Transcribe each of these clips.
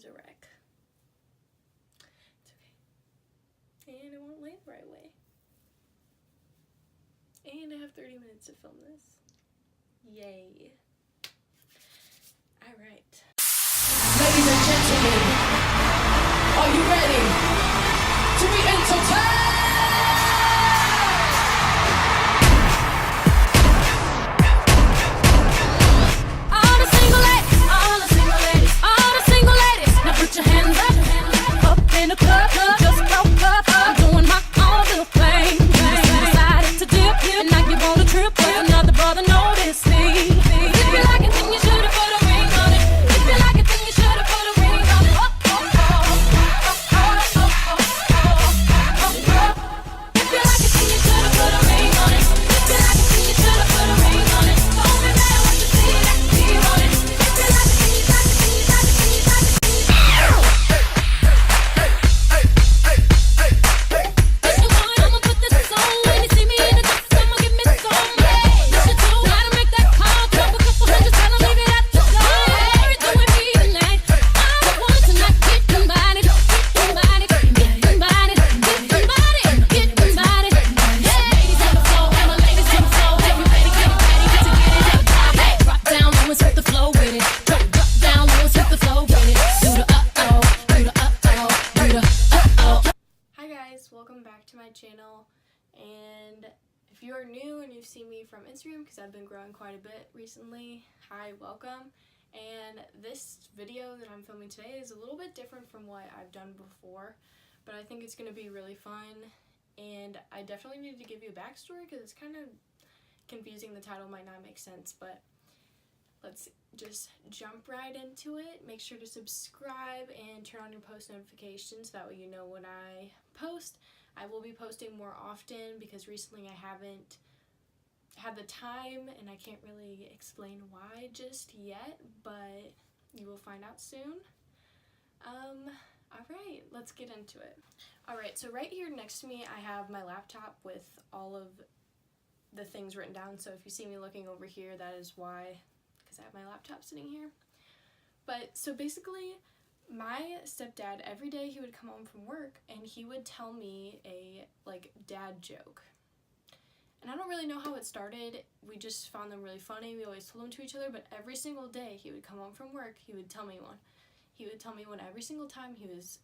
is a wreck. It's okay. And it won't lay the right way. And I have 30 minutes to film this. Yay. Alright. Ladies and gentlemen, are you ready to be entertained? All the single ladies, now put your hands up in the club, just broke up. I'm doing my own little thing. Decided to dip, and now you want a trip, but another brother noticed me. If you like it, then you should have put a ring on it. If you like it, then you should have put a ring on it. If you like it, then you should have put a ring on it. If you like it, then you should have put a ring on it. Don't be mad what you see, that you want it. If you like it, then you got it, then you got it, then you got it. I'ma put this on when you see me in the distance. I'ma give me some money. You should do how to make that call. Drop a couple hundred, tell 'em leave it at the door. Everything with me tonight. I want tonight. Get them body, get them body, get them body, get them body, get them body. Ladies on the floor, all my ladies on the floor. Everybody get ready to get it up. Hey, drop down low and sweep the flow with it. Drop down low and sweep the flow with it. Do the uh-oh, do the uh-oh, do the uh-oh. Hi guys, welcome back to my channel. And if you are new and you've seen me from Instagram, because I've been growing quite a bit recently, hi, welcome. And this video that I'm filming today is a little bit different from what I've done before, but I think it's going to be really fun. And I definitely need to give you a backstory because it's kind of confusing. The title might not make sense, but let's just jump right into it. Make sure to subscribe and turn on your post notifications, that way you know when I post. I will be posting more often because recently I haven't had the time and I can't really explain why just yet, but you will find out soon. Alright, let's get into it. Alright, so right here next to me I have my laptop with all of the things written down, so if you see me looking over here, that is why, because I have my laptop sitting here. But so basically, my stepdad, every day he would come home from work and he would tell me a dad joke. And I don't really know how it started. We just found them really funny. We always told them to each other, but every single day he would come home from work, he would tell me one. He would tell me one every single time. He was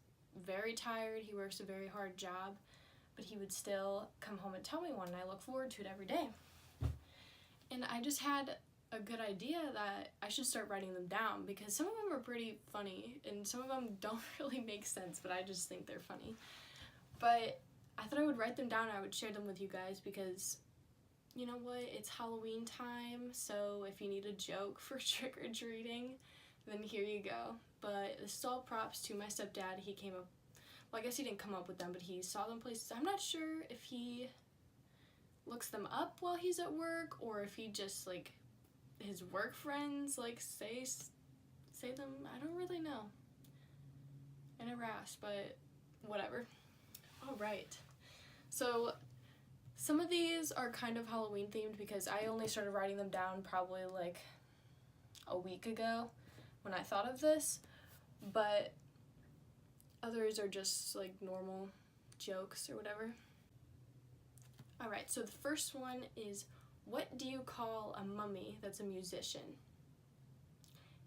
very tired. He works a very hard job, but he would still come home and tell me one, and I look forward to it every day. And I just had a good idea that I should start writing them down because some of them are pretty funny and some of them don't really make sense, but I just think they're funny. But I thought I would write them down and I would share them with you guys because, you know what, it's Halloween time, so if you need a joke for trick-or-treating, then here you go. But this is all props to my stepdad. He came up, well, I guess he didn't come up with them, but he saw them places. I'm not sure if he looks them up while he's at work or if he just his work friends say them. I don't really know. In a rasp, but whatever. Alright, so some of these are kind of Halloween themed because I only started writing them down probably a week ago when I thought of this, but others are just normal jokes or whatever. Alright, so the first one is, what do you call a mummy that's a musician?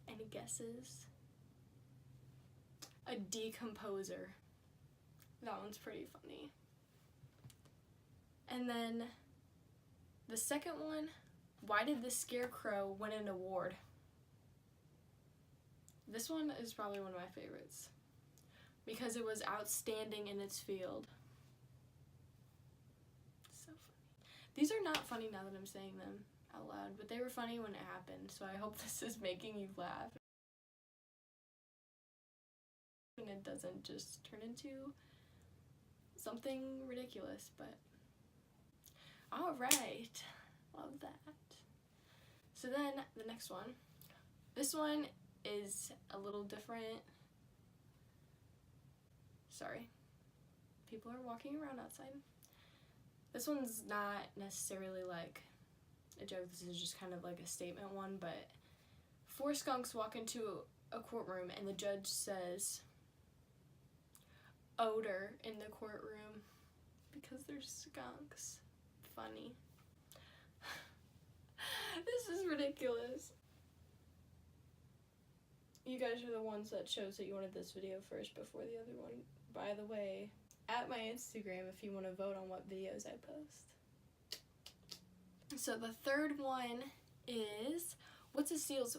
Any guesses? A decomposer. That one's pretty funny. And then the second one, why did the Scarecrow win an award? This one is probably one of my favorites because it was outstanding in its field. These are not funny now that I'm saying them out loud, but they were funny when it happened, so I hope this is making you laugh. And it doesn't just turn into something ridiculous, but alright, love that. So then, the next one. This one is a little different. Sorry. People are walking around outside. This one's not necessarily a joke, this is just kind of a statement one, but 4 skunks walk into a courtroom and the judge says odor in the courtroom because there's skunks. Funny. This is ridiculous. You guys are the ones that chose that you wanted this video first before the other one. By the way, at my Instagram if you want to vote on what videos I post. So the third one is, what's a seal's,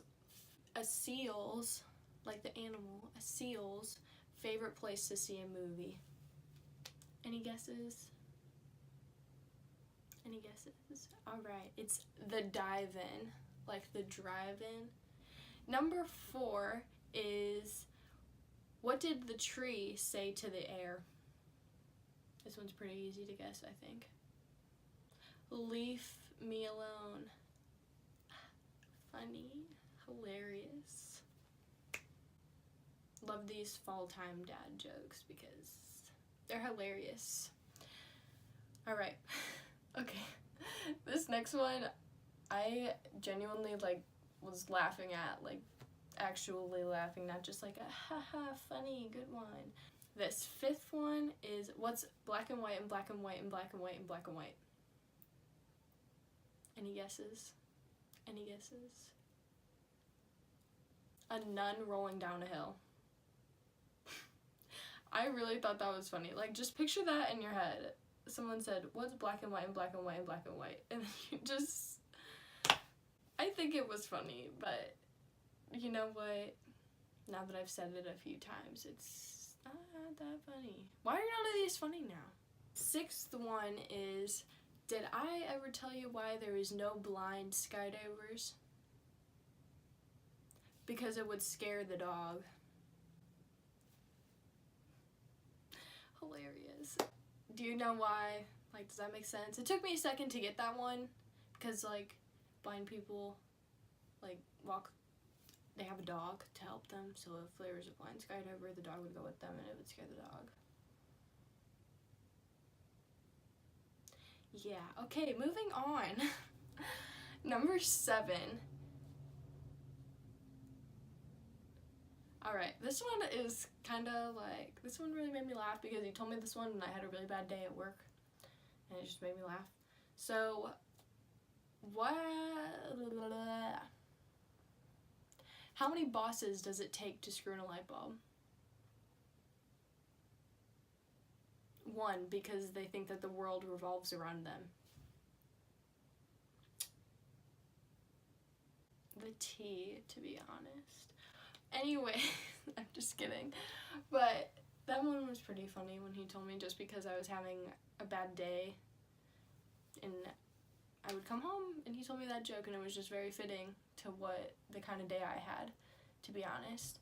like the animal, a seal's favorite place to see a movie? Any guesses? Any guesses? Alright, it's the dive-in, like the drive-in. Number 4 is, what did the tree say to the air? This one's pretty easy to guess, I think. Leave me alone. Funny, hilarious. Love these fall time dad jokes because they're hilarious. Alright, okay. This next one, I genuinely was laughing at, actually laughing, not just like a haha funny good one. This 5th one is, what's black and white and black and white and black and white and black and white? Any guesses? Any guesses? A nun rolling down a hill. I really thought that was funny. Just picture that in your head. Someone said, what's black and white and black and white and black and white? And you just, I think it was funny, but you know what? Now that I've said it a few times, it's not that funny. Why are none of these funny now? 6th one is, did I ever tell you why there is no blind skydivers? Because it would scare the dog. Hilarious. Do you know why? Does that make sense? It took me a second to get that one because, blind people, walk, they have a dog to help them, so if there was a blind skydiver, the dog would go with them and it would scare the dog. Yeah, okay, moving on. Number 7. Alright, this one is this one really made me laugh because he told me this one and I had a really bad day at work. And it just made me laugh. So, how many bosses does it take to screw in a light bulb? 1, because they think that the world revolves around them. The T, to be honest. Anyway, I'm just kidding. But that one was pretty funny when he told me, just because I was having a bad day and I would come home and he told me that joke and it was just very fitting to what the kind of day I had, to be honest.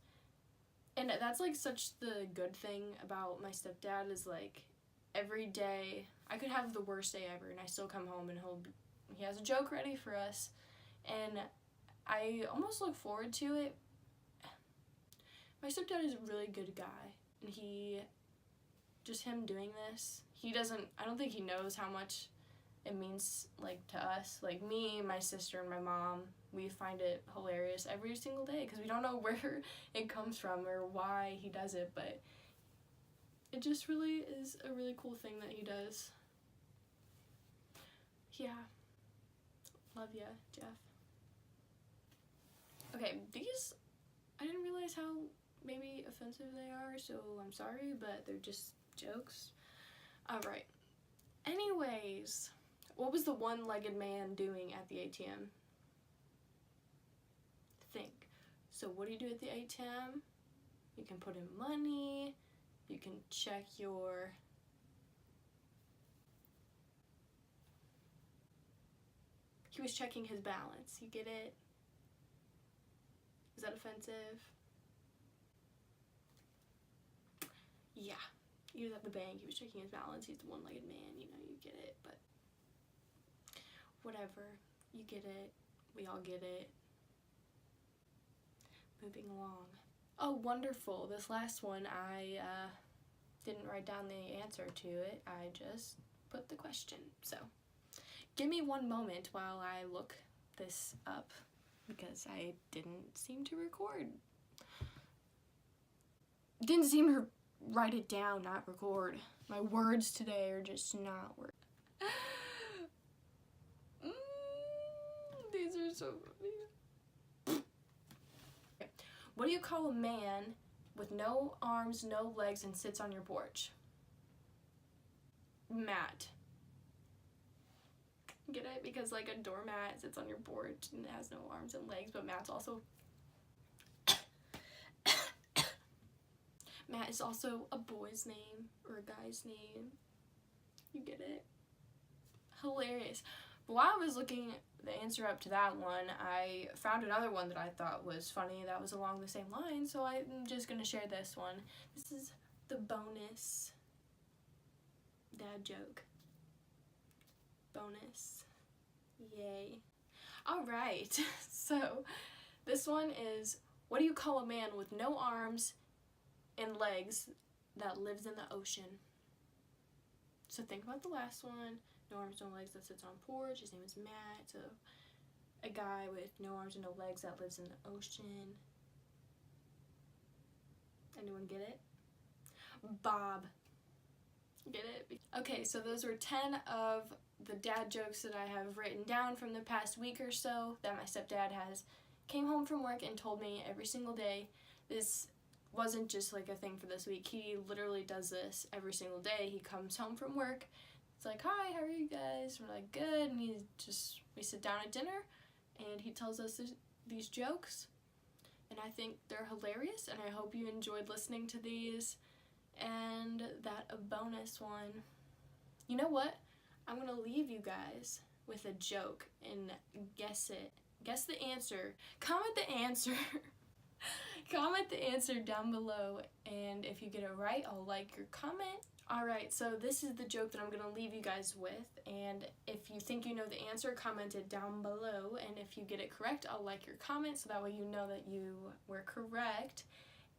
And that's such the good thing about my stepdad is every day I could have the worst day ever and I still come home and he has a joke ready for us and I almost look forward to it. My stepdad is a really good guy, and him doing this, I don't think he knows how much it means, to us. Me, my sister, and my mom, we find it hilarious every single day, because we don't know where it comes from or why he does it, but it just really is a really cool thing that he does. Yeah. Love ya, Jeff. Okay, these, I didn't realize how maybe offensive they are, so I'm sorry, but they're just jokes. Alright. Anyways, what was the one-legged man doing at the ATM? Think. So what do you do at the ATM? You can put in money, you can check your he was checking his balance. You get it? Is that offensive? Yeah. He was at the bank, he was checking his balance, he's the one-legged man, you get it, but whatever. You get it. We all get it. Moving along. Oh, wonderful. This last one, I didn't write down the answer to it. I just put the question. So, give me one moment while I look this up, because I didn't seem to record. Didn't seem to write it down, not record. My words today are just not working. These are so funny. What do you call a man with no arms, no legs, and sits on your porch? Mat. Get it? Because like a doormat sits on your porch and it has no arms and legs, but mat's also Matt is also a boy's name or a guy's name. You get it? Hilarious. But while I was looking the answer up to that one, I found another one that I thought was funny that was along the same line, so I'm just going to share this one. This is the bonus dad joke. Bonus. Yay. Alright, so this one is, what do you call a man with no arms and legs that lives in the ocean? So think about the last one. No arms, no legs that sits on porch. His name is Matt. So a guy with no arms and no legs that lives in the ocean. Anyone get it? Bob. Get it? Okay, so those were 10 of the dad jokes that I have written down from the past week or so that my stepdad has came home from work and told me every single day. This wasn't just like a thing for this week. He literally does this every single day. He comes home from work. It's like, hi, how are you guys? We're like, good. And we sit down at dinner and he tells us these jokes. And I think they're hilarious and I hope you enjoyed listening to these. And that a bonus one. You know what? I'm going to leave you guys with a joke and guess it. Guess the answer. Comment the answer. Comment the answer down below, and if you get it right, I'll like your comment. Alright, so this is the joke that I'm going to leave you guys with, and if you think you know the answer, comment it down below, and if you get it correct, I'll like your comment, so that way you know that you were correct.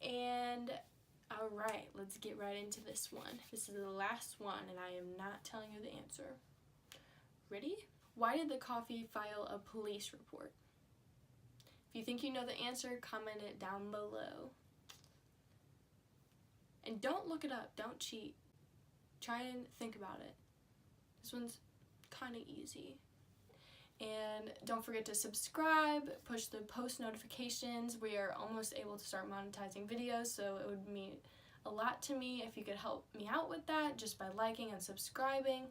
And alright, let's get right into this one. This is the last one, and I am not telling you the answer. Ready? Why did the coffee file a police report? If you think you know the answer, comment it down below. And don't look it up. Don't cheat. Try and think about it. This one's kind of easy. And don't forget to subscribe, push the post notifications. We are almost able to start monetizing videos, so it would mean a lot to me if you could help me out with that just by liking and subscribing.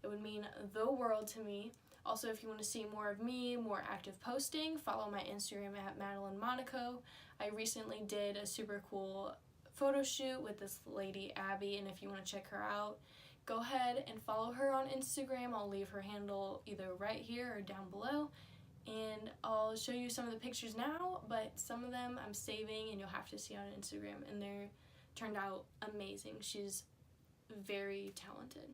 It would mean the world to me. Also, if you want to see more of me, more active posting, follow my Instagram at MadelineMonaco. I recently did a super cool photo shoot with this lady, Abby, and if you want to check her out, go ahead and follow her on Instagram. I'll leave her handle either right here or down below. And I'll show you some of the pictures now, but some of them I'm saving and you'll have to see on Instagram, and they're turned out amazing. She's very talented.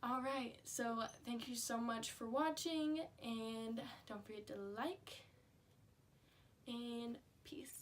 Alright, so thank you so much for watching, and don't forget to like, and peace.